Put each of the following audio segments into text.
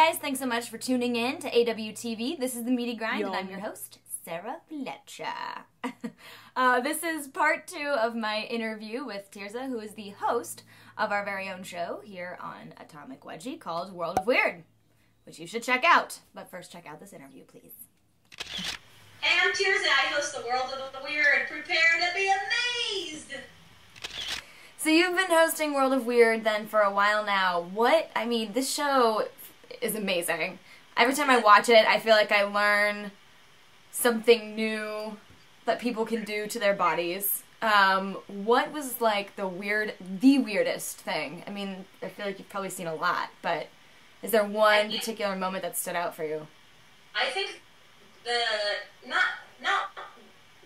guys, thanks so much for tuning in to AWTV. This is the Meaty Grind, and I'm your host, Sara Fletcher. This is part 2 of my interview with Tierza, who is the host of our very own show here on Atomic Wedgie called World of Weird, which you should check out. But first, check out this interview, please. Hey, I'm Tierza. I host the World of the Weird. Prepare to be amazed! So you've been hosting World of Weird then for a while now. This show is amazing. Every time I watch it, I feel like I learn something new that people can do to their bodies. What was like the weirdest thing? I mean, I feel like you've probably seen a lot, but is there one particular moment that stood out for you? I think the, not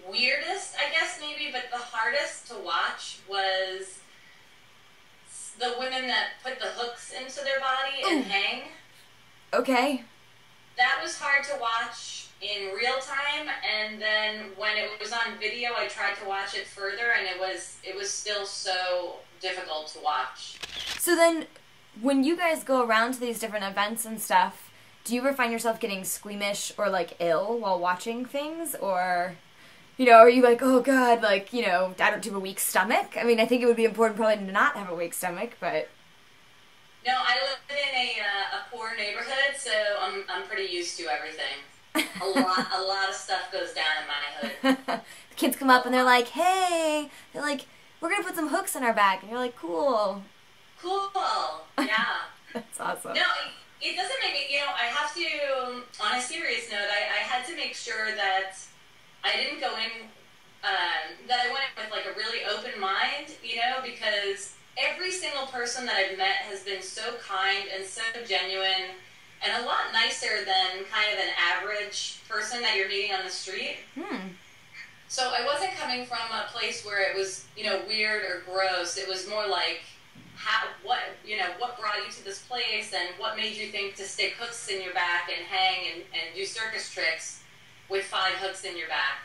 weirdest, I guess maybe, but the hardest to watch was the women that put the hooks into their body and hang. Okay. That was hard to watch in real time, and then when it was on video, I tried to watch it further, and it was still so difficult to watch. So then, when you guys go around to these different events and stuff, do you ever find yourself getting squeamish or, like, ill while watching things, or... You know, are you like, oh god, like, you know, I don't do a weak stomach? I mean, I think it would be important probably to not have a weak stomach, but... No, I live in a poor neighborhood, so I'm pretty used to everything. A lot of stuff goes down in my hood. The kids come up and they're like, hey! They're like, we're gonna put some hooks in our back. And you're like, cool. Cool. Yeah. That's awesome. No, it doesn't make me, you know, I have to, on a serious note, I had to make sure that I didn't go in, that I went in with, like, a really open mind, you know, because every single person that I've met has been so kind and so genuine and a lot nicer than kind of an average person that you're meeting on the street. So I wasn't coming from a place where it was, you know, weird or gross. It was more like, what brought you to this place and what made you think to stick hooks in your back and hang and do circus tricks with 5 hooks in your back,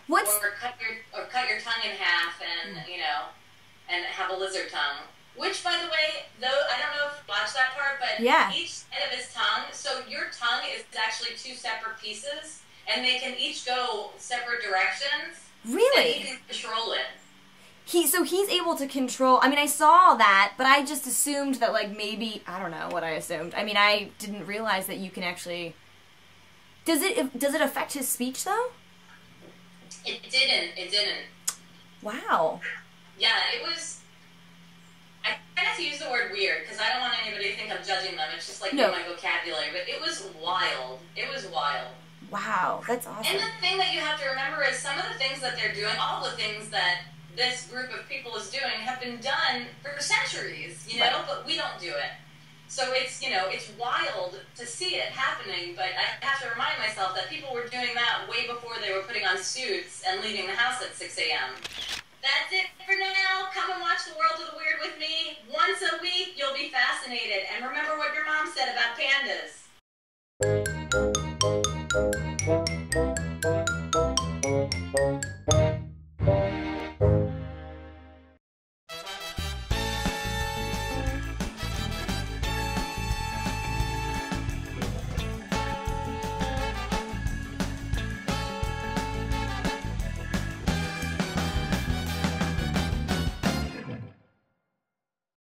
or cut your tongue in half, and you know, and have a lizard tongue. Which, by the way, though, I don't know if you watched that part, but each side of his tongue. So your tongue is actually 2 separate pieces, and they can each go separate directions. Really? And he can control it. So he's able to control. I mean, I saw that, but I just assumed that, like, maybe I don't know what I assumed. I mean, I didn't realize that you can actually. Does it affect his speech, though? It didn't. Wow. Yeah, it was... I try not to use the word weird, because I don't want anybody to think I'm judging them. It's just, like, in my vocabulary. But it was wild. It was wild. Wow, that's awesome. And the thing that you have to remember is some of the things that they're doing, all the things that this group of people is doing, have been done for centuries, you know? But we don't do it. So it's, you know, it's wild to see it happening, but I have to remind myself that people were doing that way before they were putting on suits and leaving the house at 6 a.m. That's it for now. Come and watch the World of the Weird with me. Once a week, you'll be fascinated. And remember what your mom said about pandas.